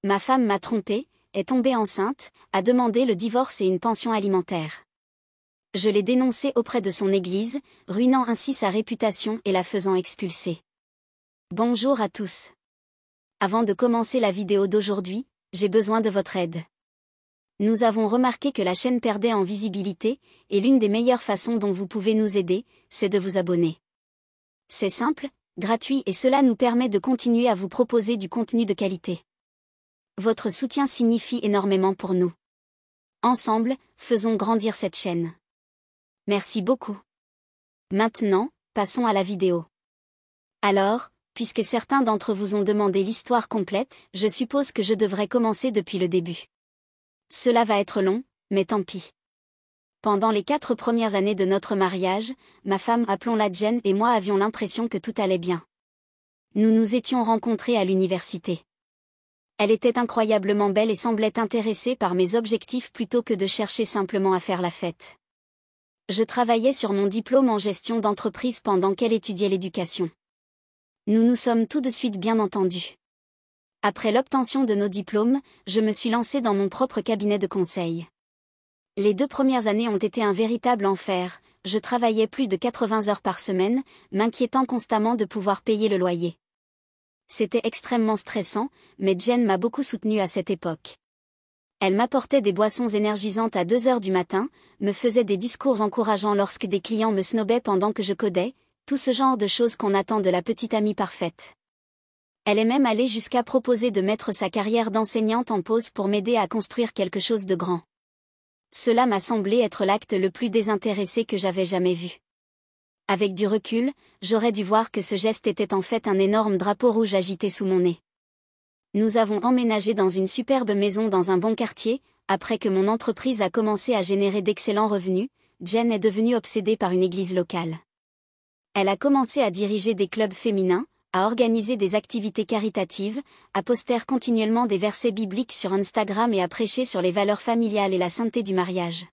Ma femme m'a trompée, est tombée enceinte, a demandé le divorce et une pension alimentaire. Je l'ai dénoncée auprès de son église, ruinant ainsi sa réputation et la faisant expulser. Bonjour à tous. Avant de commencer la vidéo d'aujourd'hui, j'ai besoin de votre aide. Nous avons remarqué que la chaîne perdait en visibilité, et l'une des meilleures façons dont vous pouvez nous aider, c'est de vous abonner. C'est simple, gratuit et cela nous permet de continuer à vous proposer du contenu de qualité. Votre soutien signifie énormément pour nous. Ensemble, faisons grandir cette chaîne. Merci beaucoup. Maintenant, passons à la vidéo. Alors, puisque certains d'entre vous ont demandé l'histoire complète, je suppose que je devrais commencer depuis le début. Cela va être long, mais tant pis. Pendant les 4 premières années de notre mariage, ma femme, appelons-la Jen, et moi avions l'impression que tout allait bien. Nous nous étions rencontrés à l'université. Elle était incroyablement belle et semblait intéressée par mes objectifs plutôt que de chercher simplement à faire la fête. Je travaillais sur mon diplôme en gestion d'entreprise pendant qu'elle étudiait l'éducation. Nous nous sommes tout de suite bien entendus. Après l'obtention de nos diplômes, je me suis lancée dans mon propre cabinet de conseil. Les 2 premières années ont été un véritable enfer, je travaillais plus de 80 heures par semaine, m'inquiétant constamment de pouvoir payer le loyer. C'était extrêmement stressant, mais Jen m'a beaucoup soutenue à cette époque. Elle m'apportait des boissons énergisantes à 2 heures du matin, me faisait des discours encourageants lorsque des clients me snobaient pendant que je codais, tout ce genre de choses qu'on attend de la petite amie parfaite. Elle est même allée jusqu'à proposer de mettre sa carrière d'enseignante en pause pour m'aider à construire quelque chose de grand. Cela m'a semblé être l'acte le plus désintéressé que j'avais jamais vu. Avec du recul, j'aurais dû voir que ce geste était en fait un énorme drapeau rouge agité sous mon nez. Nous avons emménagé dans une superbe maison dans un bon quartier, après que mon entreprise a commencé à générer d'excellents revenus, Jen est devenue obsédée par une église locale. Elle a commencé à diriger des clubs féminins, à organiser des activités caritatives, à poster continuellement des versets bibliques sur Instagram et à prêcher sur les valeurs familiales et la sainteté du mariage.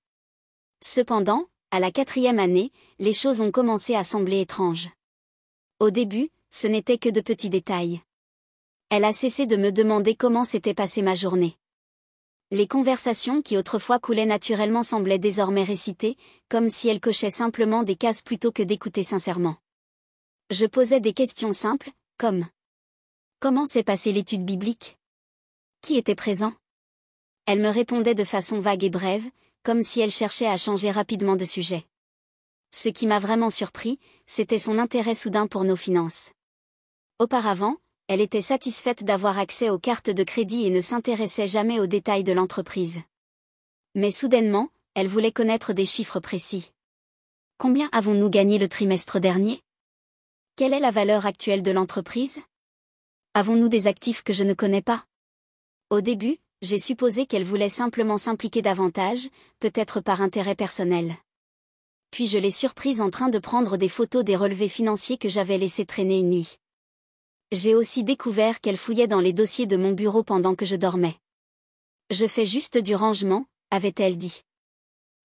Cependant, à la 4e année, les choses ont commencé à sembler étranges. Au début, ce n'était que de petits détails. Elle a cessé de me demander comment s'était passée ma journée. Les conversations qui autrefois coulaient naturellement semblaient désormais récitées, comme si elle cochait simplement des cases plutôt que d'écouter sincèrement. Je posais des questions simples, comme: comment s'est passée l'étude biblique? Qui était présent? Elle me répondait de façon vague et brève, comme si elle cherchait à changer rapidement de sujet. Ce qui m'a vraiment surpris, c'était son intérêt soudain pour nos finances. Auparavant, elle était satisfaite d'avoir accès aux cartes de crédit et ne s'intéressait jamais aux détails de l'entreprise. Mais soudainement, elle voulait connaître des chiffres précis. Combien avons-nous gagné le trimestre dernier? Quelle est la valeur actuelle de l'entreprise? Avons-nous des actifs que je ne connais pas? Au début, j'ai supposé qu'elle voulait simplement s'impliquer davantage, peut-être par intérêt personnel. Puis je l'ai surprise en train de prendre des photos des relevés financiers que j'avais laissés traîner une nuit. J'ai aussi découvert qu'elle fouillait dans les dossiers de mon bureau pendant que je dormais. Je fais juste du rangement, avait-elle dit.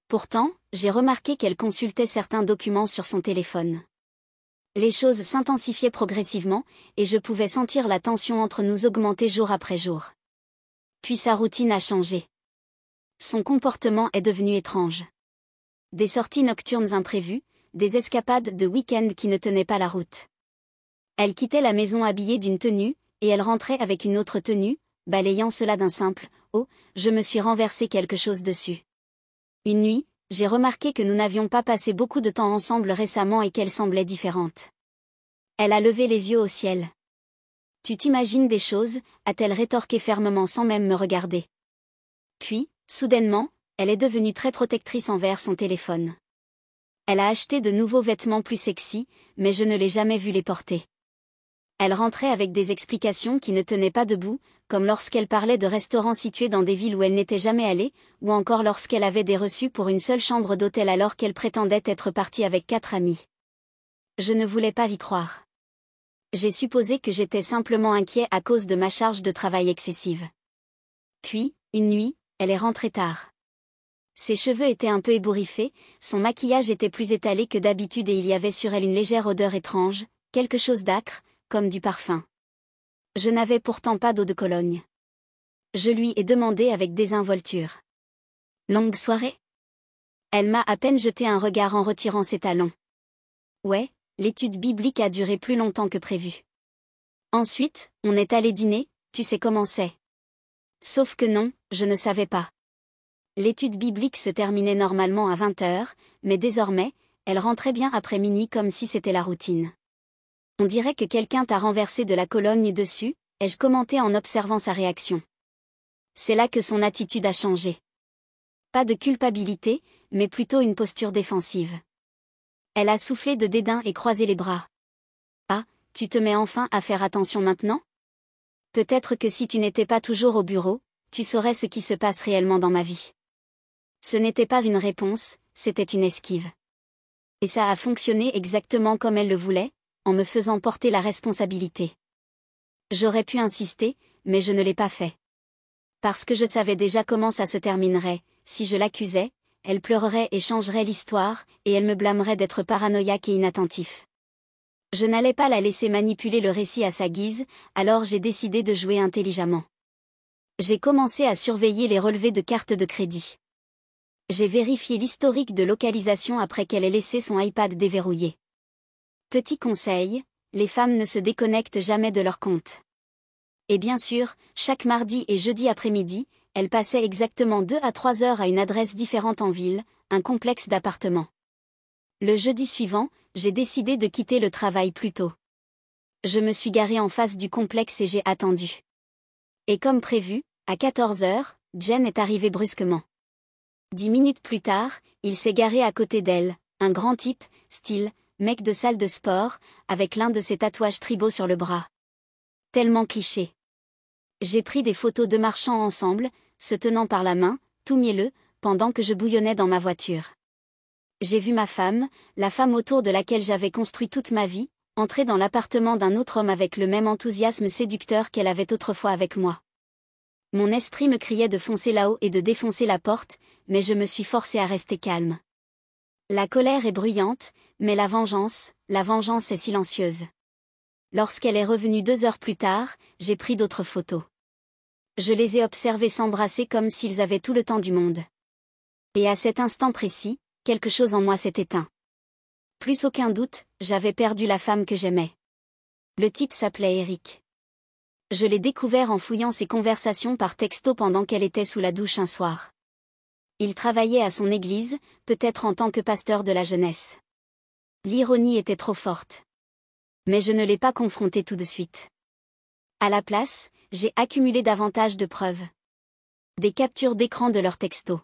Pourtant, j'ai remarqué qu'elle consultait certains documents sur son téléphone. Les choses s'intensifiaient progressivement, et je pouvais sentir la tension entre nous augmenter jour après jour. Puis sa routine a changé. Son comportement est devenu étrange. Des sorties nocturnes imprévues, des escapades de week-end qui ne tenaient pas la route. Elle quittait la maison habillée d'une tenue, et elle rentrait avec une autre tenue, balayant cela d'un simple « Oh, je me suis renversé quelque chose dessus ». Une nuit, j'ai remarqué que nous n'avions pas passé beaucoup de temps ensemble récemment et qu'elle semblait différente. Elle a levé les yeux au ciel. « Tu t'imagines des choses ?» a-t-elle rétorqué fermement sans même me regarder. Puis, soudainement, elle est devenue très protectrice envers son téléphone. Elle a acheté de nouveaux vêtements plus sexy, mais je ne l'ai jamais vue les porter. Elle rentrait avec des explications qui ne tenaient pas debout, comme lorsqu'elle parlait de restaurants situés dans des villes où elle n'était jamais allée, ou encore lorsqu'elle avait des reçus pour une seule chambre d'hôtel alors qu'elle prétendait être partie avec 4 amis. Je ne voulais pas y croire. J'ai supposé que j'étais simplement inquiet à cause de ma charge de travail excessive. Puis, une nuit, elle est rentrée tard. Ses cheveux étaient un peu ébouriffés, son maquillage était plus étalé que d'habitude et il y avait sur elle une légère odeur étrange, quelque chose d'âcre, comme du parfum. Je n'avais pourtant pas d'eau de Cologne. Je lui ai demandé avec désinvolture. Longue soirée? Elle m'a à peine jeté un regard en retirant ses talons. Ouais, l'étude biblique a duré plus longtemps que prévu. Ensuite, on est allé dîner, tu sais comment c'est. Sauf que non, je ne savais pas. L'étude biblique se terminait normalement à 20h, mais désormais, elle rentrait bien après minuit comme si c'était la routine. On dirait que quelqu'un t'a renversé de la Cologne dessus, ai-je commenté en observant sa réaction. C'est là que son attitude a changé. Pas de culpabilité, mais plutôt une posture défensive. Elle a soufflé de dédain et croisé les bras. Ah, tu te mets enfin à faire attention maintenant? Peut-être que si tu n'étais pas toujours au bureau, tu saurais ce qui se passe réellement dans ma vie. Ce n'était pas une réponse, c'était une esquive. Et ça a fonctionné exactement comme elle le voulait, en me faisant porter la responsabilité. J'aurais pu insister, mais je ne l'ai pas fait. Parce que je savais déjà comment ça se terminerait, si je l'accusais, elle pleurerait et changerait l'histoire, et elle me blâmerait d'être paranoïaque et inattentif. Je n'allais pas la laisser manipuler le récit à sa guise, alors j'ai décidé de jouer intelligemment. J'ai commencé à surveiller les relevés de cartes de crédit. J'ai vérifié l'historique de localisation après qu'elle ait laissé son iPad déverrouillé. Petit conseil, les femmes ne se déconnectent jamais de leur compte. Et bien sûr, chaque mardi et jeudi après-midi, elle passait exactement 2 à 3 heures à une adresse différente en ville, un complexe d'appartements. Le jeudi suivant, j'ai décidé de quitter le travail plus tôt. Je me suis garée en face du complexe et j'ai attendu. Et comme prévu, à 14h, Jen est arrivé brusquement. 10 minutes plus tard, il s'est garé à côté d'elle, un grand type, style, mec de salle de sport, avec l'un de ses tatouages tribaux sur le bras. Tellement cliché. J'ai pris des photos de marchant ensemble, se tenant par la main, tout mielleux, pendant que je bouillonnais dans ma voiture. J'ai vu ma femme, la femme autour de laquelle j'avais construit toute ma vie, entrer dans l'appartement d'un autre homme avec le même enthousiasme séducteur qu'elle avait autrefois avec moi. Mon esprit me criait de foncer là-haut et de défoncer la porte, mais je me suis forcée à rester calme. La colère est bruyante, mais la vengeance est silencieuse. Lorsqu'elle est revenue 2 heures plus tard, j'ai pris d'autres photos. Je les ai observés s'embrasser comme s'ils avaient tout le temps du monde. Et à cet instant précis, quelque chose en moi s'est éteint. Plus aucun doute, j'avais perdu la femme que j'aimais. Le type s'appelait Eric. Je l'ai découvert en fouillant ses conversations par texto pendant qu'elle était sous la douche un soir. Il travaillait à son église, peut-être en tant que pasteur de la jeunesse. L'ironie était trop forte. Mais je ne l'ai pas confronté tout de suite. À la place, j'ai accumulé davantage de preuves. Des captures d'écran de leurs textos.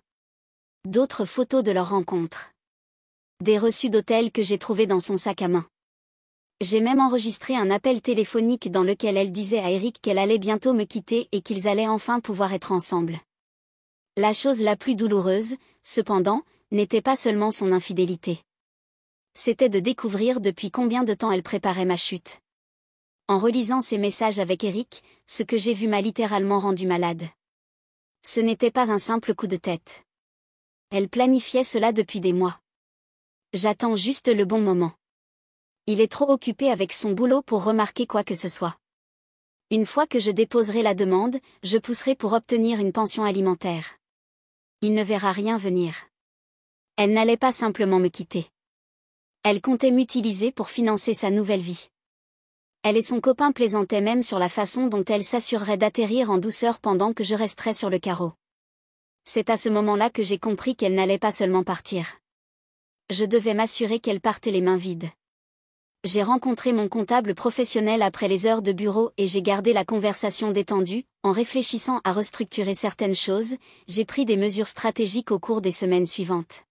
D'autres photos de leur rencontre. Des reçus d'hôtel que j'ai trouvés dans son sac à main. J'ai même enregistré un appel téléphonique dans lequel elle disait à Eric qu'elle allait bientôt me quitter et qu'ils allaient enfin pouvoir être ensemble. La chose la plus douloureuse, cependant, n'était pas seulement son infidélité. C'était de découvrir depuis combien de temps elle préparait ma chute. En relisant ses messages avec Eric, ce que j'ai vu m'a littéralement rendu malade. Ce n'était pas un simple coup de tête. Elle planifiait cela depuis des mois. J'attends juste le bon moment. Il est trop occupé avec son boulot pour remarquer quoi que ce soit. Une fois que je déposerai la demande, je pousserai pour obtenir une pension alimentaire. Il ne verra rien venir. Elle n'allait pas simplement me quitter. Elle comptait m'utiliser pour financer sa nouvelle vie. Elle et son copain plaisantaient même sur la façon dont elle s'assurerait d'atterrir en douceur pendant que je resterais sur le carreau. C'est à ce moment-là que j'ai compris qu'elle n'allait pas seulement partir. Je devais m'assurer qu'elle partait les mains vides. J'ai rencontré mon comptable professionnel après les heures de bureau et j'ai gardé la conversation détendue. En réfléchissant à restructurer certaines choses, j'ai pris des mesures stratégiques au cours des semaines suivantes.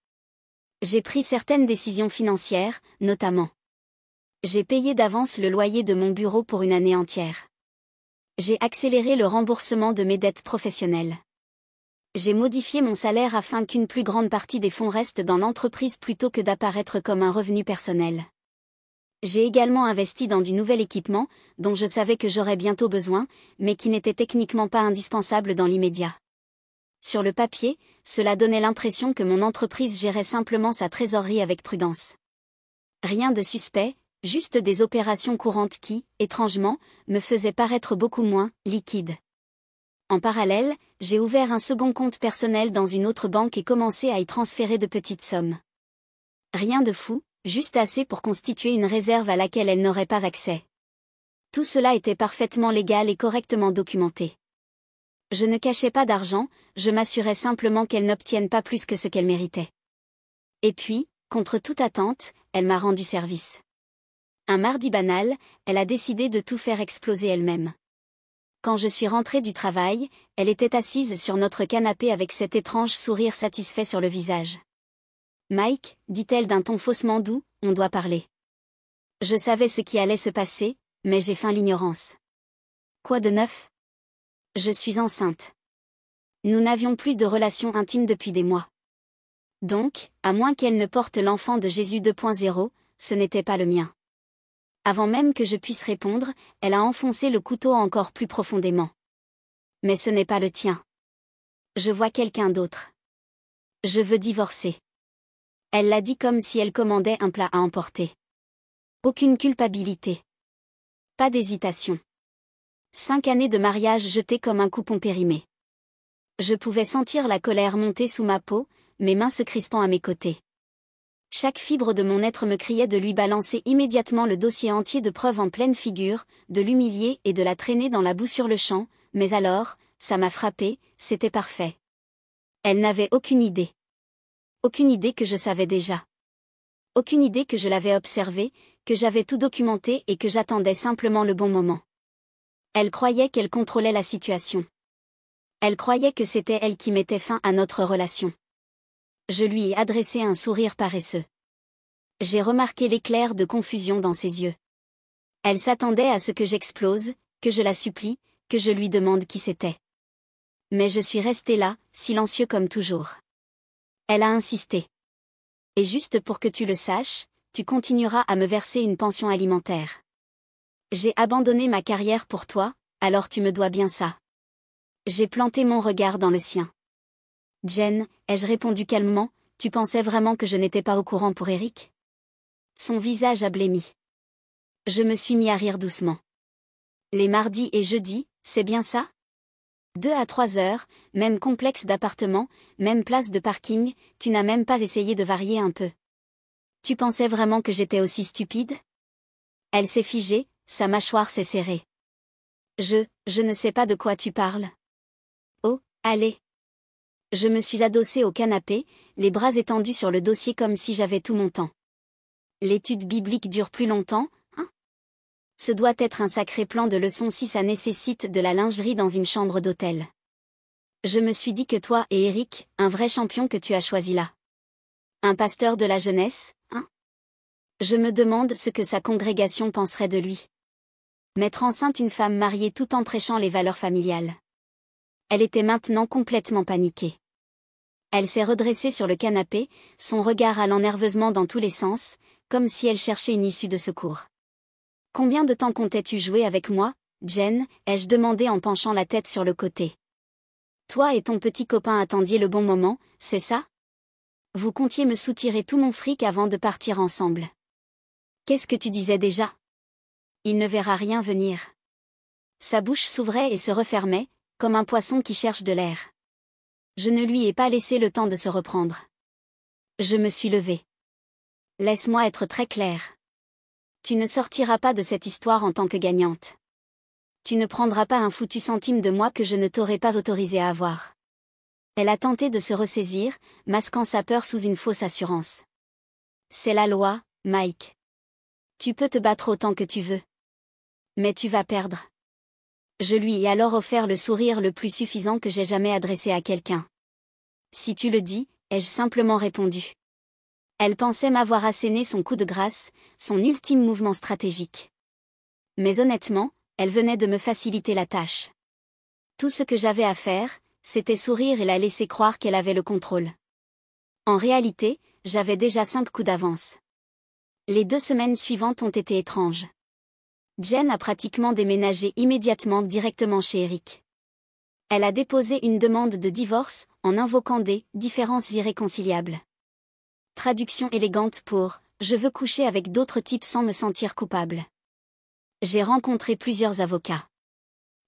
J'ai pris certaines décisions financières, notamment. J'ai payé d'avance le loyer de mon bureau pour une année entière. J'ai accéléré le remboursement de mes dettes professionnelles. J'ai modifié mon salaire afin qu'une plus grande partie des fonds reste dans l'entreprise plutôt que d'apparaître comme un revenu personnel. J'ai également investi dans du nouvel équipement, dont je savais que j'aurais bientôt besoin, mais qui n'était techniquement pas indispensable dans l'immédiat. Sur le papier, cela donnait l'impression que mon entreprise gérait simplement sa trésorerie avec prudence. Rien de suspect, juste des opérations courantes qui, étrangement, me faisaient paraître beaucoup moins liquides. En parallèle, j'ai ouvert un second compte personnel dans une autre banque et commencé à y transférer de petites sommes. Rien de fou, juste assez pour constituer une réserve à laquelle elle n'aurait pas accès. Tout cela était parfaitement légal et correctement documenté. Je ne cachais pas d'argent, je m'assurais simplement qu'elle n'obtienne pas plus que ce qu'elle méritait. Et puis, contre toute attente, elle m'a rendu service. Un mardi banal, elle a décidé de tout faire exploser elle-même. Quand je suis rentrée du travail, elle était assise sur notre canapé avec cet étrange sourire satisfait sur le visage. « Mike, dit-elle d'un ton faussement doux, on doit parler. » Je savais ce qui allait se passer, mais j'ai feint l'ignorance. Quoi de neuf? Je suis enceinte. Nous n'avions plus de relation intime depuis des mois. Donc, à moins qu'elle ne porte l'enfant de Jésus 2.0, ce n'était pas le mien. Avant même que je puisse répondre, elle a enfoncé le couteau encore plus profondément. Mais ce n'est pas le tien. Je vois quelqu'un d'autre. Je veux divorcer. Elle l'a dit comme si elle commandait un plat à emporter. Aucune culpabilité. Pas d'hésitation. 5 années de mariage jetées comme un coupon périmé. Je pouvais sentir la colère monter sous ma peau, mes mains se crispant à mes côtés. Chaque fibre de mon être me criait de lui balancer immédiatement le dossier entier de preuves en pleine figure, de l'humilier et de la traîner dans la boue sur le champ, mais alors, ça m'a frappé, c'était parfait. Elle n'avait aucune idée. Aucune idée que je savais déjà. Aucune idée que je l'avais observé, que j'avais tout documenté et que j'attendais simplement le bon moment. Elle croyait qu'elle contrôlait la situation. Elle croyait que c'était elle qui mettait fin à notre relation. Je lui ai adressé un sourire paresseux. J'ai remarqué l'éclair de confusion dans ses yeux. Elle s'attendait à ce que j'explose, que je la supplie, que je lui demande qui c'était. Mais je suis resté là, silencieux comme toujours. Elle a insisté. Et juste pour que tu le saches, tu continueras à me verser une pension alimentaire. J'ai abandonné ma carrière pour toi, alors tu me dois bien ça. J'ai planté mon regard dans le sien. Jen, ai-je répondu calmement, tu pensais vraiment que je n'étais pas au courant pour Eric? Son visage a blêmi. Je me suis mis à rire doucement. Les mardis et jeudis, c'est bien ça? 2 à 3 heures, même complexe d'appartement, même place de parking, tu n'as même pas essayé de varier un peu. Tu pensais vraiment que j'étais aussi stupide? Elle s'est figée, sa mâchoire s'est serrée. Je ne sais pas de quoi tu parles. Oh, allez. Je me suis adossée au canapé, les bras étendus sur le dossier comme si j'avais tout mon temps. L'étude biblique dure plus longtemps, hein? Ce doit être un sacré plan de leçon si ça nécessite de la lingerie dans une chambre d'hôtel. Je me suis dit que toi et Eric, un vrai champion que tu as choisi là. Un pasteur de la jeunesse, hein? Je me demande ce que sa congrégation penserait de lui. Mettre enceinte une femme mariée tout en prêchant les valeurs familiales. Elle était maintenant complètement paniquée. Elle s'est redressée sur le canapé, son regard allant nerveusement dans tous les sens, comme si elle cherchait une issue de secours. « Combien de temps comptais-tu jouer avec moi, Jen ?» ai-je demandé en penchant la tête sur le côté. « Toi et ton petit copain attendiez le bon moment, c'est ça? Vous comptiez me soutirer tout mon fric avant de partir ensemble. Qu'est-ce que tu disais déjà? Il ne verra rien venir. » Sa bouche s'ouvrait et se refermait, comme un poisson qui cherche de l'air. Je ne lui ai pas laissé le temps de se reprendre. Je me suis levée. Laisse-moi être très clair. Tu ne sortiras pas de cette histoire en tant que gagnante. Tu ne prendras pas un foutu centime de moi que je ne t'aurais pas autorisé à avoir. Elle a tenté de se ressaisir, masquant sa peur sous une fausse assurance. C'est la loi, Mike. Tu peux te battre autant que tu veux. Mais tu vas perdre. Je lui ai alors offert le sourire le plus suffisant que j'ai jamais adressé à quelqu'un. Si tu le dis, ai-je simplement répondu. Elle pensait m'avoir asséné son coup de grâce, son ultime mouvement stratégique. Mais honnêtement, elle venait de me faciliter la tâche. Tout ce que j'avais à faire, c'était sourire et la laisser croire qu'elle avait le contrôle. En réalité, j'avais déjà 5 coups d'avance. Les 2 semaines suivantes ont été étranges. Jen a pratiquement déménagé immédiatement directement chez Eric. Elle a déposé une demande de divorce, en invoquant des « différences irréconciliables ». Traduction élégante pour « je veux coucher avec d'autres types sans me sentir coupable ». J'ai rencontré plusieurs avocats.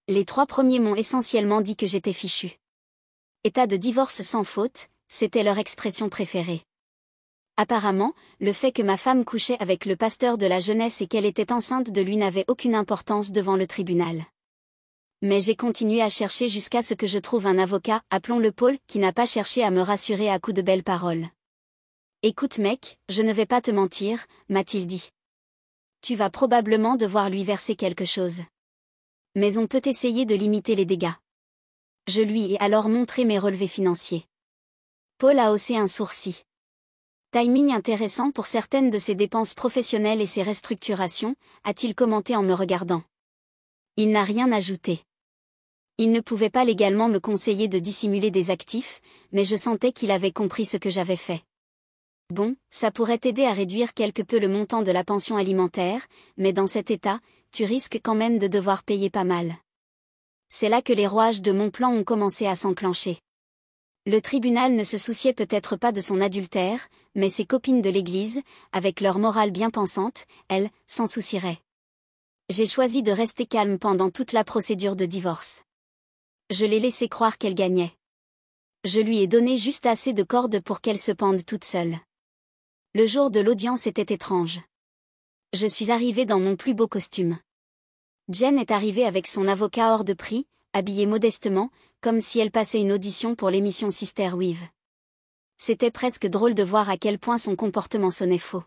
Les 3 premiers m'ont essentiellement dit que j'étais fichue. État de divorce sans faute, c'était leur expression préférée. Apparemment, le fait que ma femme couchait avec le pasteur de la jeunesse et qu'elle était enceinte de lui n'avait aucune importance devant le tribunal. Mais j'ai continué à chercher jusqu'à ce que je trouve un avocat, appelons-le Paul, qui n'a pas cherché à me rassurer à coups de belles paroles. Écoute mec, je ne vais pas te mentir, m'a-t-il dit. Tu vas probablement devoir lui verser quelque chose. Mais on peut essayer de limiter les dégâts. Je lui ai alors montré mes relevés financiers. Paul a haussé un sourcil. Timing intéressant pour certaines de ses dépenses professionnelles et ses restructurations, a-t-il commenté en me regardant. Il n'a rien ajouté. Il ne pouvait pas légalement me conseiller de dissimuler des actifs, mais je sentais qu'il avait compris ce que j'avais fait. Bon, ça pourrait t'aider à réduire quelque peu le montant de la pension alimentaire, mais dans cet état, tu risques quand même de devoir payer pas mal. C'est là que les rouages de mon plan ont commencé à s'enclencher. Le tribunal ne se souciait peut-être pas de son adultère, mais ses copines de l'église, avec leur morale bien pensante, elles, s'en soucieraient. J'ai choisi de rester calme pendant toute la procédure de divorce. Je l'ai laissé croire qu'elle gagnait. Je lui ai donné juste assez de cordes pour qu'elle se pende toute seule. Le jour de l'audience était étrange. Je suis arrivée dans mon plus beau costume. Jen est arrivée avec son avocat hors de prix, habillée modestement, comme si elle passait une audition pour l'émission Sister Wives. C'était presque drôle de voir à quel point son comportement sonnait faux.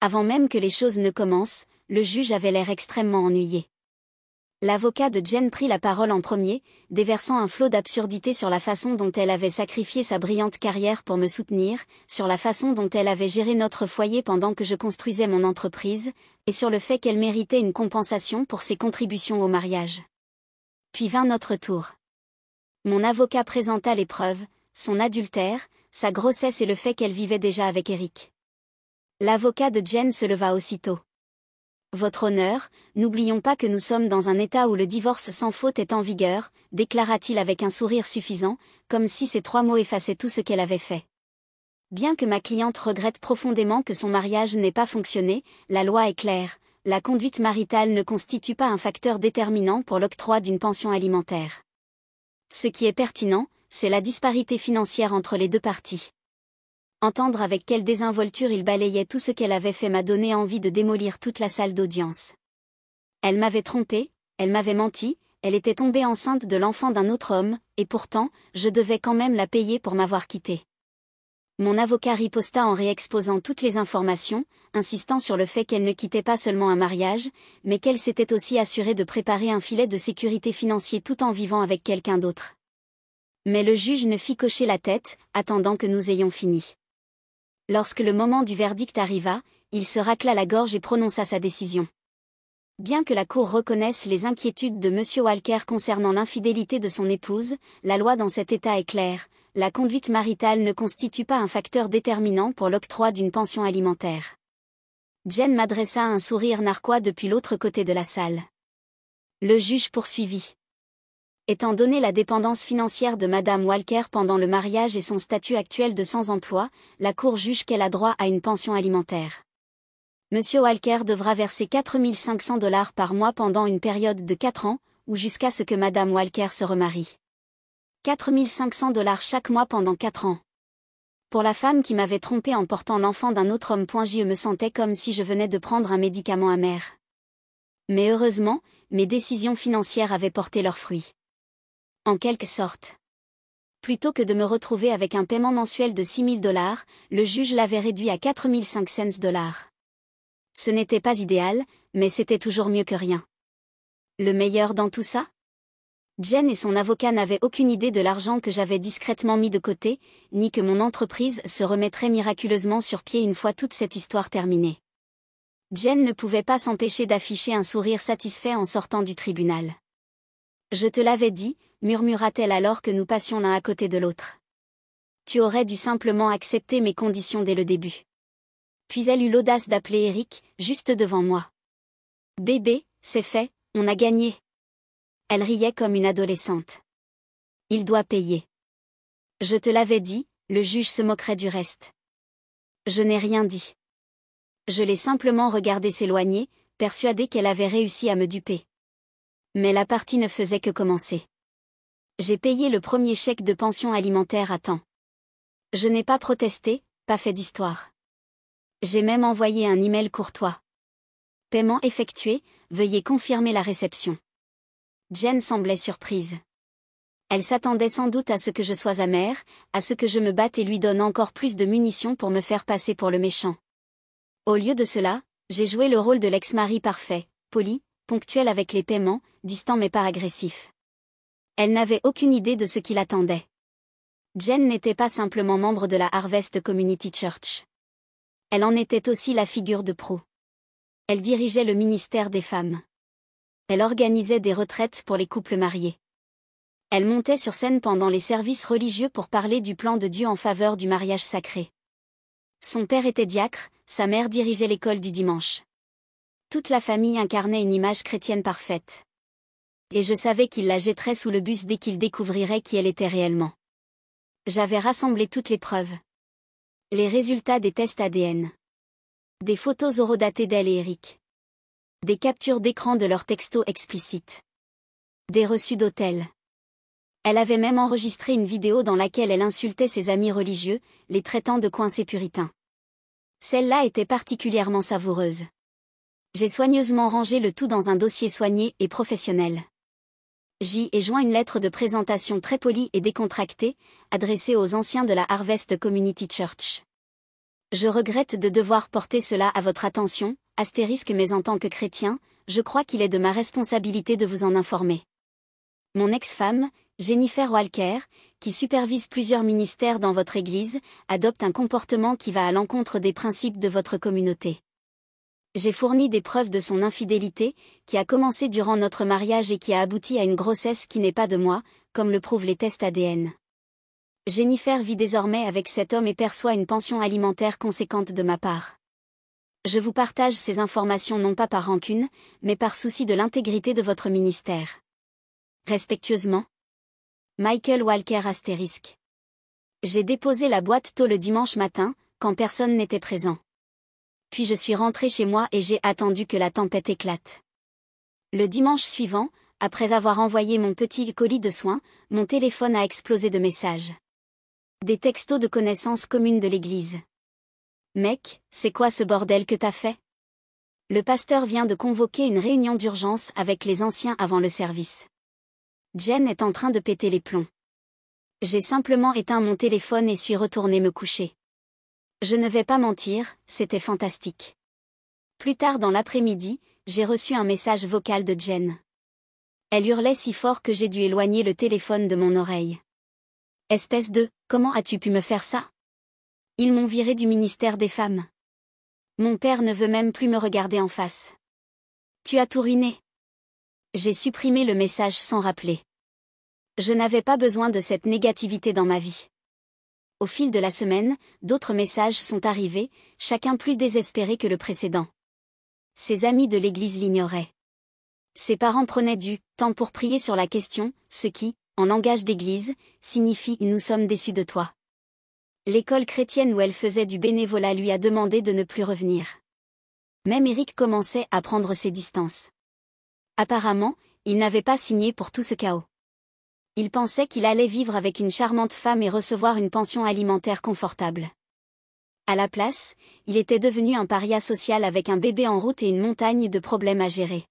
Avant même que les choses ne commencent, le juge avait l'air extrêmement ennuyé. L'avocat de Jen prit la parole en premier, déversant un flot d'absurdité sur la façon dont elle avait sacrifié sa brillante carrière pour me soutenir, sur la façon dont elle avait géré notre foyer pendant que je construisais mon entreprise, et sur le fait qu'elle méritait une compensation pour ses contributions au mariage. Puis vint notre tour. Mon avocat présenta les preuves, son adultère, sa grossesse et le fait qu'elle vivait déjà avec Eric. L'avocat de Jen se leva aussitôt. Votre honneur, n'oublions pas que nous sommes dans un état où le divorce sans faute est en vigueur, déclara-t-il avec un sourire suffisant, comme si ces 3 mots effaçaient tout ce qu'elle avait fait. Bien que ma cliente regrette profondément que son mariage n'ait pas fonctionné, la loi est claire, la conduite maritale ne constitue pas un facteur déterminant pour l'octroi d'une pension alimentaire. Ce qui est pertinent, c'est la disparité financière entre les 2 parties. Entendre avec quelle désinvolture il balayait tout ce qu'elle avait fait m'a donné envie de démolir toute la salle d'audience. Elle m'avait trompé, elle m'avait menti, elle était tombée enceinte de l'enfant d'un autre homme, et pourtant, je devais quand même la payer pour m'avoir quittée. Mon avocat riposta en réexposant toutes les informations, insistant sur le fait qu'elle ne quittait pas seulement un mariage, mais qu'elle s'était aussi assurée de préparer un filet de sécurité financier tout en vivant avec quelqu'un d'autre. Mais le juge ne fit qu'hocher la tête, attendant que nous ayons fini. Lorsque le moment du verdict arriva, il se racla la gorge et prononça sa décision. Bien que la Cour reconnaisse les inquiétudes de M. Walker concernant l'infidélité de son épouse, la loi dans cet État est claire, la conduite maritale ne constitue pas un facteur déterminant pour l'octroi d'une pension alimentaire. Jen m'adressa un sourire narquois depuis l'autre côté de la salle. Le juge poursuivit. Étant donné la dépendance financière de Madame Walker pendant le mariage et son statut actuel de sans-emploi, la Cour juge qu'elle a droit à une pension alimentaire. Monsieur Walker devra verser $4 500 par mois pendant une période de 4 ans, ou jusqu'à ce que Madame Walker se remarie. $4 500 chaque mois pendant 4 ans. Pour la femme qui m'avait trompée en portant l'enfant d'un autre homme. Je me sentais comme si je venais de prendre un médicament amer. Mais heureusement, mes décisions financières avaient porté leurs fruits. En quelque sorte. Plutôt que de me retrouver avec un paiement mensuel de $6 000, le juge l'avait réduit à $4 500. Ce n'était pas idéal, mais c'était toujours mieux que rien. Le meilleur dans tout ça ? Jen et son avocat n'avaient aucune idée de l'argent que j'avais discrètement mis de côté, ni que mon entreprise se remettrait miraculeusement sur pied une fois toute cette histoire terminée. Jen ne pouvait pas s'empêcher d'afficher un sourire satisfait en sortant du tribunal. Je te l'avais dit, murmura-t-elle alors que nous passions l'un à côté de l'autre. Tu aurais dû simplement accepter mes conditions dès le début. Puis elle eut l'audace d'appeler Eric, juste devant moi. Bébé, c'est fait, on a gagné. Elle riait comme une adolescente. Il doit payer. Je te l'avais dit, le juge se moquerait du reste. Je n'ai rien dit. Je l'ai simplement regardé s'éloigner, persuadée qu'elle avait réussi à me duper. Mais la partie ne faisait que commencer. J'ai payé le premier chèque de pension alimentaire à temps. Je n'ai pas protesté, pas fait d'histoire. J'ai même envoyé un email courtois. Paiement effectué, veuillez confirmer la réception. Jen semblait surprise. Elle s'attendait sans doute à ce que je sois amère, à ce que je me batte et lui donne encore plus de munitions pour me faire passer pour le méchant. Au lieu de cela, j'ai joué le rôle de l'ex-mari parfait, poli, ponctuel avec les paiements, distant mais pas agressif. Elle n'avait aucune idée de ce qui l'attendait. Jen n'était pas simplement membre de la Harvest Community Church. Elle en était aussi la figure de proue. Elle dirigeait le ministère des femmes. Elle organisait des retraites pour les couples mariés. Elle montait sur scène pendant les services religieux pour parler du plan de Dieu en faveur du mariage sacré. Son père était diacre, sa mère dirigeait l'école du dimanche. Toute la famille incarnait une image chrétienne parfaite. Et je savais qu'il la jetterait sous le bus dès qu'il découvrirait qui elle était réellement. J'avais rassemblé toutes les preuves. Les résultats des tests ADN. Des photos horodatées d'elle et Eric. Des captures d'écran de leurs textos explicites. Des reçus d'hôtel. Elle avait même enregistré une vidéo dans laquelle elle insultait ses amis religieux, les traitant de coincés puritains. Celle-là était particulièrement savoureuse. J'ai soigneusement rangé le tout dans un dossier soigné et professionnel. J'y ai joint une lettre de présentation très polie et décontractée, adressée aux anciens de la Harvest Community Church. Je regrette de devoir porter cela à votre attention, mais en tant que chrétien, je crois qu'il est de ma responsabilité de vous en informer. Mon ex-femme, Jennifer Walker, qui supervise plusieurs ministères dans votre Église, adopte un comportement qui va à l'encontre des principes de votre communauté. J'ai fourni des preuves de son infidélité, qui a commencé durant notre mariage et qui a abouti à une grossesse qui n'est pas de moi, comme le prouvent les tests ADN. Jennifer vit désormais avec cet homme et perçoit une pension alimentaire conséquente de ma part. Je vous partage ces informations non pas par rancune, mais par souci de l'intégrité de votre ministère. Respectueusement. Michael Walker *. J'ai déposé la boîte tôt le dimanche matin, quand personne n'était présent. Puis je suis rentré chez moi et j'ai attendu que la tempête éclate. Le dimanche suivant, après avoir envoyé mon petit colis de soins, mon téléphone a explosé de messages. Des textos de connaissances communes de l'église. Mec, c'est quoi ce bordel que t'as fait? Le pasteur vient de convoquer une réunion d'urgence avec les anciens avant le service. Jen est en train de péter les plombs. J'ai simplement éteint mon téléphone et suis retourné me coucher. Je ne vais pas mentir, c'était fantastique. Plus tard dans l'après-midi, j'ai reçu un message vocal de Jen. Elle hurlait si fort que j'ai dû éloigner le téléphone de mon oreille. Espèce de, comment as-tu pu me faire ça? Ils m'ont viré du ministère des femmes. Mon père ne veut même plus me regarder en face. Tu as tout ruiné. J'ai supprimé le message sans rappeler. Je n'avais pas besoin de cette négativité dans ma vie. Au fil de la semaine, d'autres messages sont arrivés, chacun plus désespéré que le précédent. Ses amis de l'église l'ignoraient. Ses parents prenaient du temps pour prier sur la question, ce qui, en langage d'église, signifie « nous sommes déçus de toi ». L'école chrétienne où elle faisait du bénévolat lui a demandé de ne plus revenir. Même Eric commençait à prendre ses distances. Apparemment, il n'avait pas signé pour tout ce chaos. Il pensait qu'il allait vivre avec une charmante femme et recevoir une pension alimentaire confortable. À la place, il était devenu un paria social avec un bébé en route et une montagne de problèmes à gérer.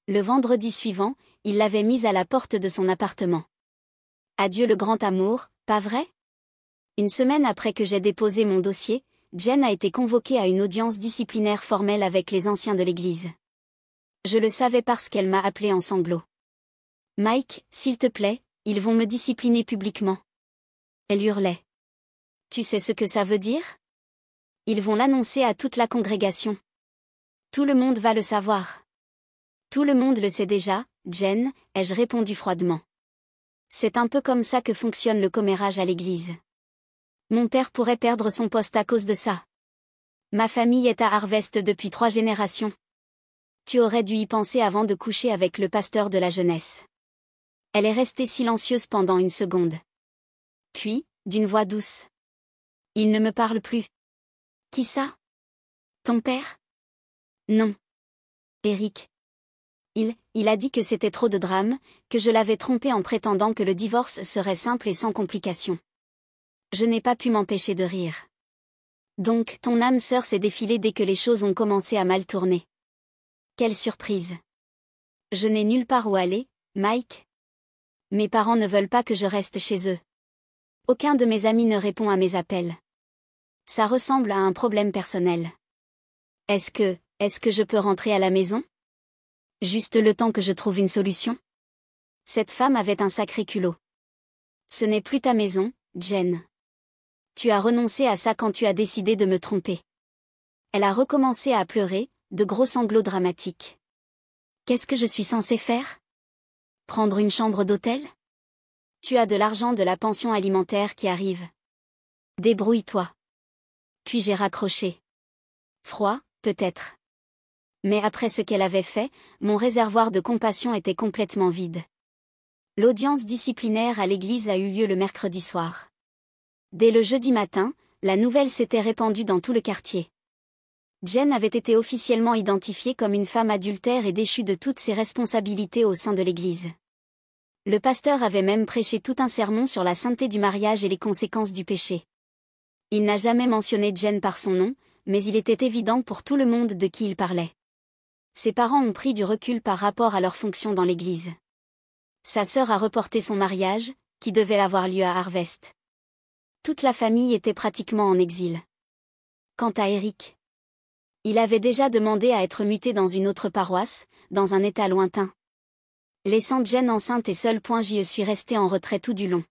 Le vendredi suivant, il l'avait mise à la porte de son appartement. Adieu le grand amour, pas vrai? Une semaine après que j'ai déposé mon dossier, Jen a été convoquée à une audience disciplinaire formelle avec les anciens de l'église. Je le savais parce qu'elle m'a appelé en sanglots. Mike, s'il te plaît, ils vont me discipliner publiquement. Elle hurlait. Tu sais ce que ça veut dire? Ils vont l'annoncer à toute la congrégation. Tout le monde va le savoir. Tout le monde le sait déjà, Jen, ai-je répondu froidement. C'est un peu comme ça que fonctionne le commérage à l'église. Mon père pourrait perdre son poste à cause de ça. Ma famille est à Harvest depuis 3 générations. Tu aurais dû y penser avant de coucher avec le pasteur de la jeunesse. Elle est restée silencieuse pendant une seconde. Puis, d'une voix douce. Il ne me parle plus. Qui ça? Ton père? Non. Eric. Il a dit que c'était trop de drame, que je l'avais trompé en prétendant que le divorce serait simple et sans complications. Je n'ai pas pu m'empêcher de rire. Donc, ton âme sœur s'est défilée dès que les choses ont commencé à mal tourner. Quelle surprise. Je n'ai nulle part où aller, Mike. Mes parents ne veulent pas que je reste chez eux. Aucun de mes amis ne répond à mes appels. Ça ressemble à un problème personnel. Est-ce que je peux rentrer à la maison? Juste le temps que je trouve une solution? Cette femme avait un sacré culot. Ce n'est plus ta maison, Jen. Tu as renoncé à ça quand tu as décidé de me tromper. Elle a recommencé à pleurer, de gros sanglots dramatiques. Qu'est-ce que je suis censée faire? Prendre une chambre d'hôtel? Tu as de l'argent de la pension alimentaire qui arrive. Débrouille-toi. Puis j'ai raccroché. Froid, peut-être. Mais après ce qu'elle avait fait, mon réservoir de compassion était complètement vide. L'audience disciplinaire à l'église a eu lieu le mercredi soir. Dès le jeudi matin, la nouvelle s'était répandue dans tout le quartier. Jen avait été officiellement identifiée comme une femme adultère et déchue de toutes ses responsabilités au sein de l'église. Le pasteur avait même prêché tout un sermon sur la sainteté du mariage et les conséquences du péché. Il n'a jamais mentionné Jen par son nom, mais il était évident pour tout le monde de qui il parlait. Ses parents ont pris du recul par rapport à leur fonction dans l'église. Sa sœur a reporté son mariage, qui devait avoir lieu à Harvest. Toute la famille était pratiquement en exil. Quant à Eric, il avait déjà demandé à être muté dans une autre paroisse, dans un état lointain. Laissant Jen enceinte et seule, j'y suis resté en retrait tout du long.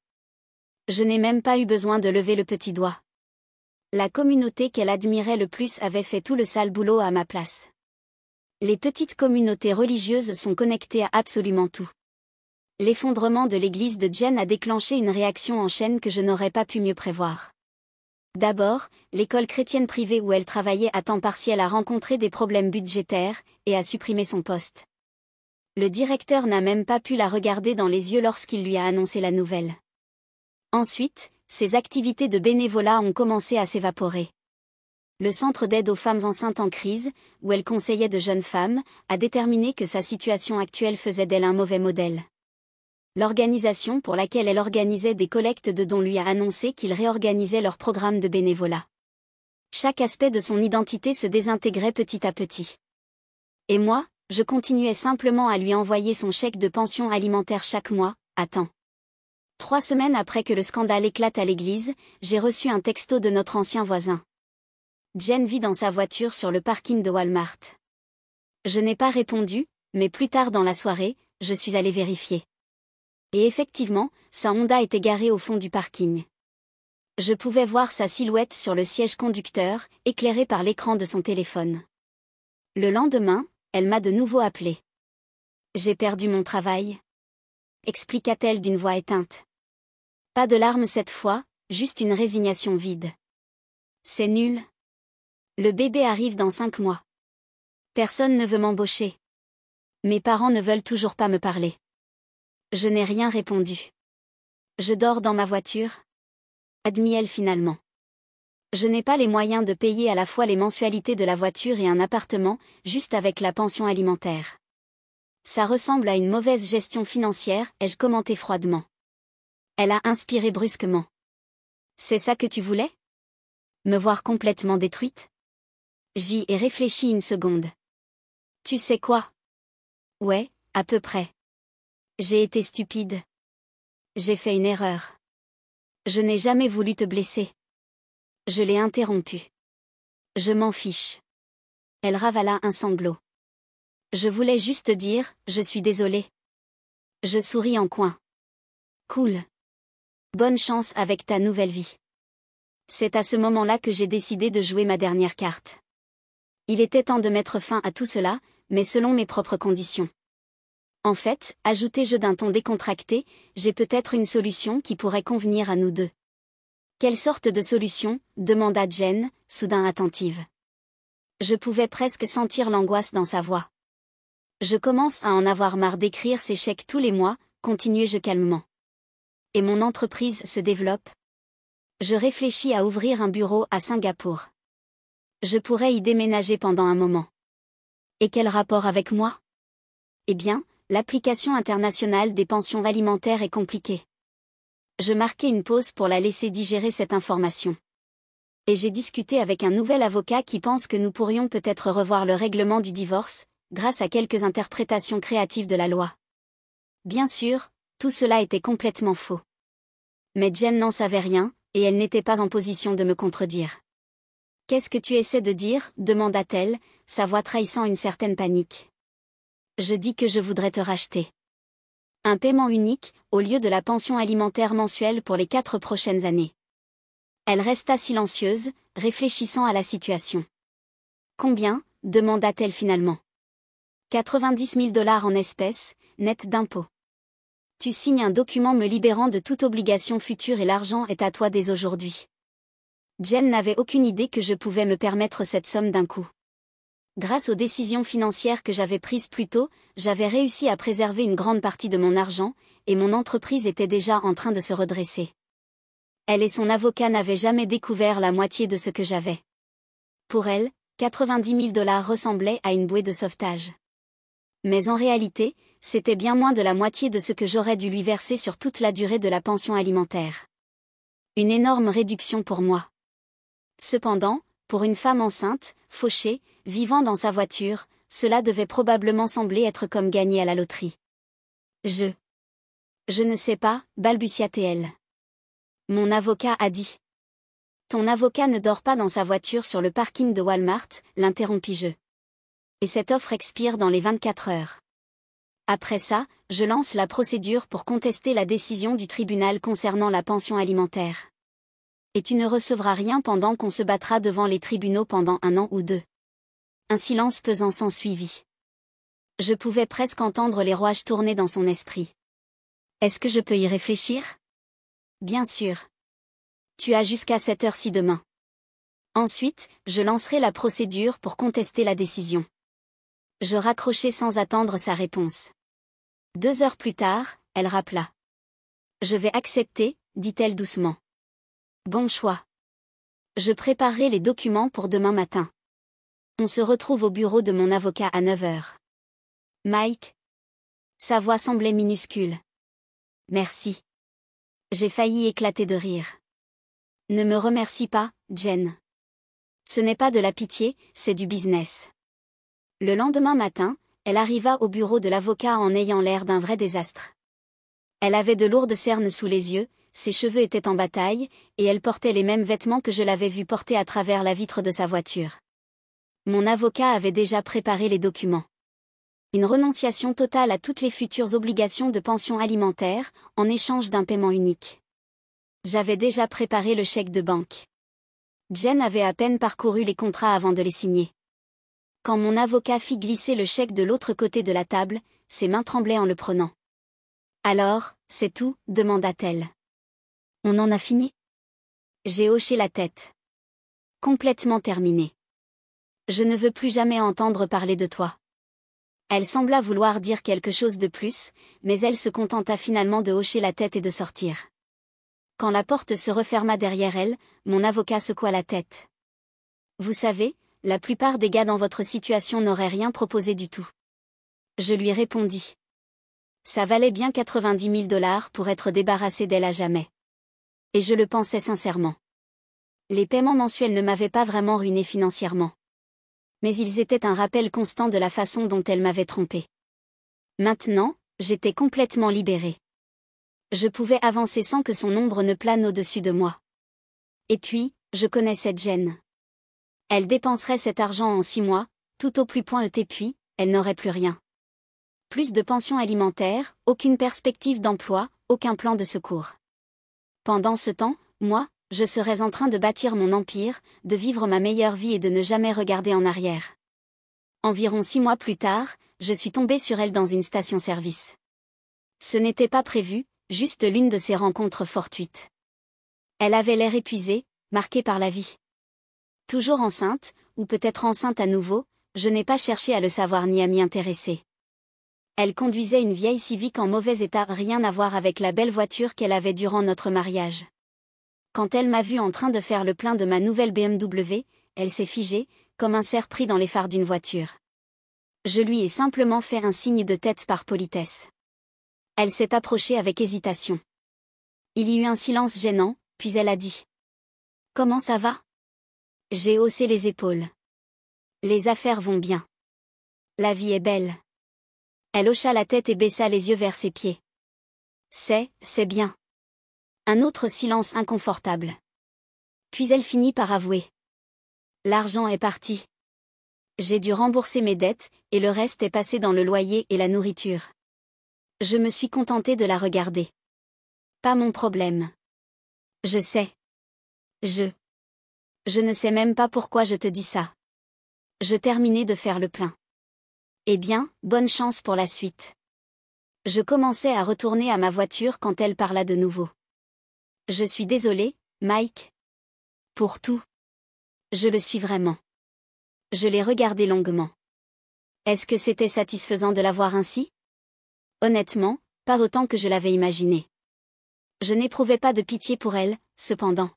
Je n'ai même pas eu besoin de lever le petit doigt. La communauté qu'elle admirait le plus avait fait tout le sale boulot à ma place. Les petites communautés religieuses sont connectées à absolument tout. L'effondrement de l'église de Jen a déclenché une réaction en chaîne que je n'aurais pas pu mieux prévoir. D'abord, l'école chrétienne privée où elle travaillait à temps partiel a rencontré des problèmes budgétaires, et a supprimé son poste. Le directeur n'a même pas pu la regarder dans les yeux lorsqu'il lui a annoncé la nouvelle. Ensuite, ses activités de bénévolat ont commencé à s'évaporer. Le centre d'aide aux femmes enceintes en crise, où elle conseillait de jeunes femmes, a déterminé que sa situation actuelle faisait d'elle un mauvais modèle. L'organisation pour laquelle elle organisait des collectes de dons lui a annoncé qu'il réorganisait leur programme de bénévolat. Chaque aspect de son identité se désintégrait petit à petit. Et moi, je continuais simplement à lui envoyer son chèque de pension alimentaire chaque mois, à temps. 3 semaines après que le scandale éclate à l'église, j'ai reçu un texto de notre ancien voisin. Jen vit dans sa voiture sur le parking de Walmart. Je n'ai pas répondu, mais plus tard dans la soirée, je suis allé vérifier. Et effectivement, sa Honda était garée au fond du parking. Je pouvais voir sa silhouette sur le siège conducteur, éclairée par l'écran de son téléphone. Le lendemain, elle m'a de nouveau appelé. J'ai perdu mon travail, expliqua-t-elle d'une voix éteinte. Pas de larmes cette fois, juste une résignation vide. C'est nul. Le bébé arrive dans 5 mois. Personne ne veut m'embaucher. Mes parents ne veulent toujours pas me parler. Je n'ai rien répondu. Je dors dans ma voiture, admit-elle finalement. Je n'ai pas les moyens de payer à la fois les mensualités de la voiture et un appartement, juste avec la pension alimentaire. Ça ressemble à une mauvaise gestion financière, ai-je commenté froidement. Elle a inspiré brusquement. C'est ça que tu voulais? Me voir complètement détruite? J'y ai réfléchi une seconde. Tu sais quoi? Ouais, à peu près. J'ai été stupide. J'ai fait une erreur. Je n'ai jamais voulu te blesser. Je l'ai interrompu. Je m'en fiche. Elle ravala un sanglot. Je voulais juste dire, je suis désolée. Je souris en coin. Cool. Bonne chance avec ta nouvelle vie. C'est à ce moment-là que j'ai décidé de jouer ma dernière carte. Il était temps de mettre fin à tout cela, mais selon mes propres conditions. En fait, ajoutai-je d'un ton décontracté, j'ai peut-être une solution qui pourrait convenir à nous deux. Quelle sorte de solution? Demanda Jen, soudain attentive. Je pouvais presque sentir l'angoisse dans sa voix. Je commence à en avoir marre d'écrire ces chèques tous les mois, continuai-je calmement. Et mon entreprise se développe. Je réfléchis à ouvrir un bureau à Singapour. Je pourrais y déménager pendant un moment. Et quel rapport avec moi? Eh bien, l'application internationale des pensions alimentaires est compliquée. Je marquai une pause pour la laisser digérer cette information. Et j'ai discuté avec un nouvel avocat qui pense que nous pourrions peut-être revoir le règlement du divorce, grâce à quelques interprétations créatives de la loi. Bien sûr, tout cela était complètement faux. Mais Jen n'en savait rien, et elle n'était pas en position de me contredire. « Qu'est-ce que tu essaies de dire ?» demanda-t-elle, sa voix trahissant une certaine panique. Je dis que je voudrais te racheter. Un paiement unique, au lieu de la pension alimentaire mensuelle pour les 4 prochaines années. Elle resta silencieuse, réfléchissant à la situation. Combien ? demanda-t-elle finalement. 90 000 $ en espèces, net d'impôts. Tu signes un document me libérant de toute obligation future et l'argent est à toi dès aujourd'hui. Jen n'avait aucune idée que je pouvais me permettre cette somme d'un coup. Grâce aux décisions financières que j'avais prises plus tôt, j'avais réussi à préserver une grande partie de mon argent, et mon entreprise était déjà en train de se redresser. Elle et son avocat n'avaient jamais découvert la moitié de ce que j'avais. Pour elle, 90 000 $ ressemblaient à une bouée de sauvetage. Mais en réalité, c'était bien moins de la moitié de ce que j'aurais dû lui verser sur toute la durée de la pension alimentaire. Une énorme réduction pour moi. Cependant, pour une femme enceinte, fauchée, vivant dans sa voiture, cela devait probablement sembler être comme gagner à la loterie. Je ne sais pas, balbutia-t-elle. Mon avocat a dit. Ton avocat ne dort pas dans sa voiture sur le parking de Walmart, l'interrompis-je. Et cette offre expire dans les 24 heures. Après ça, je lance la procédure pour contester la décision du tribunal concernant la pension alimentaire. Et tu ne recevras rien pendant qu'on se battra devant les tribunaux pendant 1 an ou 2. Un silence pesant s'ensuivit. Je pouvais presque entendre les rouages tourner dans son esprit. Est-ce que je peux y réfléchir ? Bien sûr. Tu as jusqu'à cette heure-ci demain. Ensuite, je lancerai la procédure pour contester la décision. Je raccrochai sans attendre sa réponse. 2 heures plus tard, elle rappela. Je vais accepter, dit-elle doucement. Bon choix. Je préparerai les documents pour demain matin. On se retrouve au bureau de mon avocat à 9 heures. Mike. Sa voix semblait minuscule. Merci. J'ai failli éclater de rire. Ne me remercie pas, Jen. Ce n'est pas de la pitié, c'est du business. Le lendemain matin, elle arriva au bureau de l'avocat en ayant l'air d'un vrai désastre. Elle avait de lourdes cernes sous les yeux, ses cheveux étaient en bataille, et elle portait les mêmes vêtements que je l'avais vue porter à travers la vitre de sa voiture. Mon avocat avait déjà préparé les documents. Une renonciation totale à toutes les futures obligations de pension alimentaire, en échange d'un paiement unique. J'avais déjà préparé le chèque de banque. Jen avait à peine parcouru les contrats avant de les signer. Quand mon avocat fit glisser le chèque de l'autre côté de la table, ses mains tremblaient en le prenant. Alors, c'est tout, demanda-t-elle. On en a fini ? J'ai hoché la tête. Complètement terminé. Je ne veux plus jamais entendre parler de toi. Elle sembla vouloir dire quelque chose de plus, mais elle se contenta finalement de hocher la tête et de sortir. Quand la porte se referma derrière elle, mon avocat secoua la tête. Vous savez, la plupart des gars dans votre situation n'auraient rien proposé du tout. Je lui répondis. Ça valait bien 90 000 $ pour être débarrassé d'elle à jamais. Et je le pensais sincèrement. Les paiements mensuels ne m'avaient pas vraiment ruiné financièrement. Mais ils étaient un rappel constant de la façon dont elle m'avait trompé. Maintenant, j'étais complètement libérée. Je pouvais avancer sans que son ombre ne plane au-dessus de moi. Et puis, je connaissais Jen. Elle dépenserait cet argent en 6 mois, tout au plus point puis, elle n'aurait plus rien. Plus de pension alimentaire, aucune perspective d'emploi, aucun plan de secours. Pendant ce temps, moi, je serais en train de bâtir mon empire, de vivre ma meilleure vie et de ne jamais regarder en arrière. Environ 6 mois plus tard, je suis tombée sur elle dans une station-service. Ce n'était pas prévu, juste l'une de ces rencontres fortuites. Elle avait l'air épuisée, marquée par la vie. Toujours enceinte, ou peut-être enceinte à nouveau, je n'ai pas cherché à le savoir ni à m'y intéresser. Elle conduisait une vieille Civic en mauvais état, rien à voir avec la belle voiture qu'elle avait durant notre mariage. Quand elle m'a vu en train de faire le plein de ma nouvelle BMW, elle s'est figée, comme un cerf pris dans les phares d'une voiture. Je lui ai simplement fait un signe de tête par politesse. Elle s'est approchée avec hésitation. Il y eut un silence gênant, puis elle a dit. Comment ça va? J'ai haussé les épaules. Les affaires vont bien. La vie est belle. Elle hocha la tête et baissa les yeux vers ses pieds. C'est bien. Un autre silence inconfortable. Puis elle finit par avouer. L'argent est parti. J'ai dû rembourser mes dettes, et le reste est passé dans le loyer et la nourriture. Je me suis contentée de la regarder. Pas mon problème. Je sais. Je ne sais même pas pourquoi je te dis ça. Je terminais de faire le plein. Eh bien, bonne chance pour la suite. Je commençais à retourner à ma voiture quand elle parla de nouveau. Je suis désolée, Mike. Pour tout. Je le suis vraiment. Je l'ai regardé longuement. Est-ce que c'était satisfaisant de la voir ainsi? Honnêtement, pas autant que je l'avais imaginé. Je n'éprouvais pas de pitié pour elle, cependant.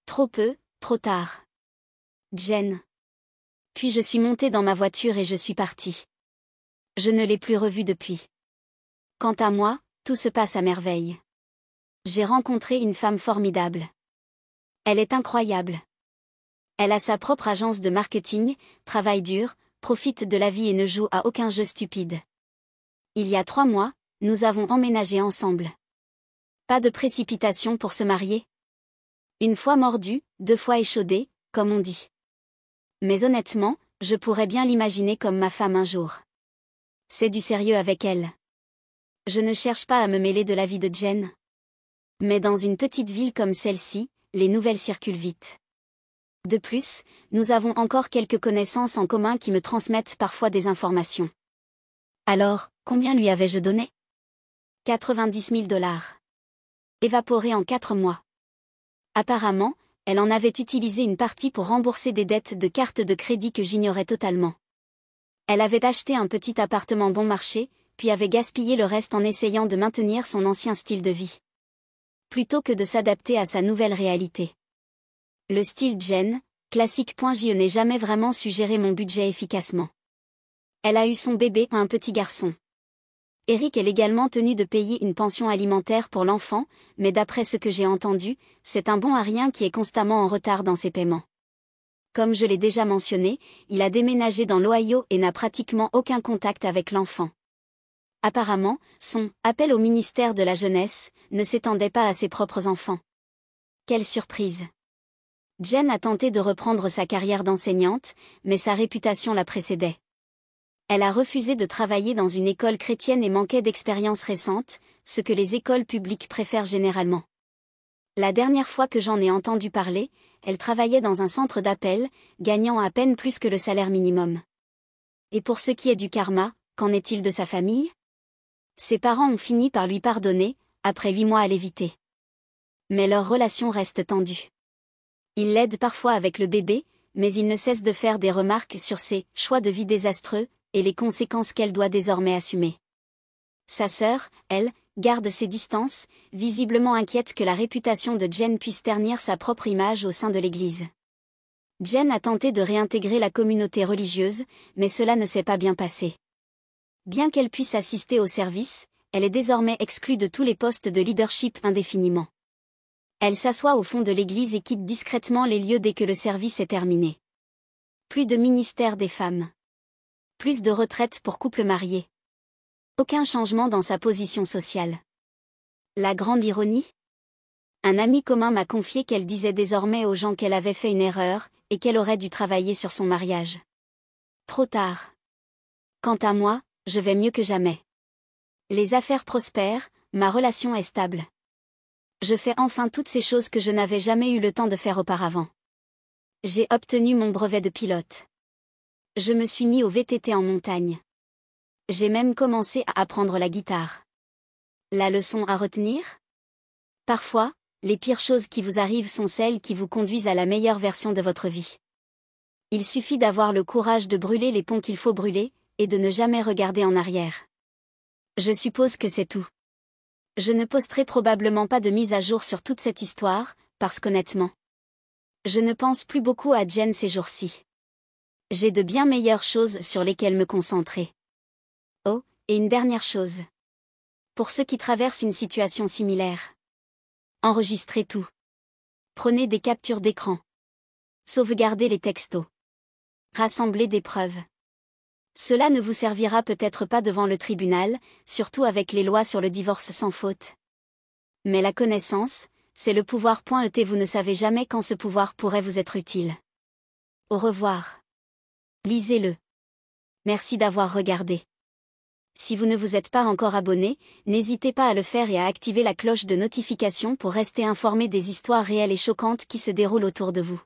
Trop peu, trop tard. Jen. Puis je suis montée dans ma voiture et je suis partie. Je ne l'ai plus revue depuis. Quant à moi, tout se passe à merveille. J'ai rencontré une femme formidable. Elle est incroyable. Elle a sa propre agence de marketing, travaille dur, profite de la vie et ne joue à aucun jeu stupide. Il y a 3 mois, nous avons emménagé ensemble. Pas de précipitation pour se marier. Une fois mordu, 2 fois échaudé, comme on dit. Mais honnêtement, je pourrais bien l'imaginer comme ma femme un jour. C'est du sérieux avec elle. Je ne cherche pas à me mêler de la vie de Jen. Mais dans une petite ville comme celle-ci, les nouvelles circulent vite. De plus, nous avons encore quelques connaissances en commun qui me transmettent parfois des informations. Alors, combien lui avais-je donné? 90 000 $. Évaporé en 4 mois. Apparemment, elle en avait utilisé une partie pour rembourser des dettes de carte de crédit que j'ignorais totalement. Elle avait acheté un petit appartement bon marché, puis avait gaspillé le reste en essayant de maintenir son ancien style de vie. Plutôt que de s'adapter à sa nouvelle réalité. Le style Jen, classique. Je n'ai jamais vraiment su gérer mon budget efficacement. Elle a eu son bébé, un petit garçon. Eric est également tenu de payer une pension alimentaire pour l'enfant, mais d'après ce que j'ai entendu, c'est un bon à rien qui est constamment en retard dans ses paiements. Comme je l'ai déjà mentionné, il a déménagé dans l'Ohio et n'a pratiquement aucun contact avec l'enfant. Apparemment, son « appel au ministère de la Jeunesse » ne s'étendait pas à ses propres enfants. Quelle surprise! Jen a tenté de reprendre sa carrière d'enseignante, mais sa réputation la précédait. Elle a refusé de travailler dans une école chrétienne et manquait d'expérience récente, ce que les écoles publiques préfèrent généralement. La dernière fois que j'en ai entendu parler, elle travaillait dans un centre d'appel, gagnant à peine plus que le salaire minimum. Et pour ce qui est du karma, qu'en est-il de sa famille? Ses parents ont fini par lui pardonner, après 8 mois à l'éviter. Mais leur relation reste tendue. Il l'aide parfois avec le bébé, mais il ne cesse de faire des remarques sur ses choix de vie désastreux, et les conséquences qu'elle doit désormais assumer. Sa sœur, elle, garde ses distances, visiblement inquiète que la réputation de Jen puisse ternir sa propre image au sein de l'Église. Jen a tenté de réintégrer la communauté religieuse, mais cela ne s'est pas bien passé. Bien qu'elle puisse assister au service, elle est désormais exclue de tous les postes de leadership indéfiniment. Elle s'assoit au fond de l'église et quitte discrètement les lieux dès que le service est terminé. Plus de ministère des femmes. Plus de retraite pour couples mariés. Aucun changement dans sa position sociale. La grande ironie? Un ami commun m'a confié qu'elle disait désormais aux gens qu'elle avait fait une erreur, et qu'elle aurait dû travailler sur son mariage. Trop tard. Quant à moi, je vais mieux que jamais. Les affaires prospèrent, ma relation est stable. Je fais enfin toutes ces choses que je n'avais jamais eu le temps de faire auparavant. J'ai obtenu mon brevet de pilote. Je me suis mis au VTT en montagne. J'ai même commencé à apprendre la guitare. La leçon à retenir? Parfois, les pires choses qui vous arrivent sont celles qui vous conduisent à la meilleure version de votre vie. Il suffit d'avoir le courage de brûler les ponts qu'il faut brûler, et de ne jamais regarder en arrière. Je suppose que c'est tout. Je ne posterai probablement pas de mise à jour sur toute cette histoire, parce qu'honnêtement, je ne pense plus beaucoup à Jen ces jours-ci. J'ai de bien meilleures choses sur lesquelles me concentrer. Oh, et une dernière chose. Pour ceux qui traversent une situation similaire. Enregistrez tout. Prenez des captures d'écran. Sauvegardez les textos. Rassemblez des preuves. Cela ne vous servira peut-être pas devant le tribunal, surtout avec les lois sur le divorce sans faute. Mais la connaissance, c'est le pouvoir. Vous ne savez jamais quand ce pouvoir pourrait vous être utile. Au revoir. Lisez-le. Merci d'avoir regardé. Si vous ne vous êtes pas encore abonné, n'hésitez pas à le faire et à activer la cloche de notification pour rester informé des histoires réelles et choquantes qui se déroulent autour de vous.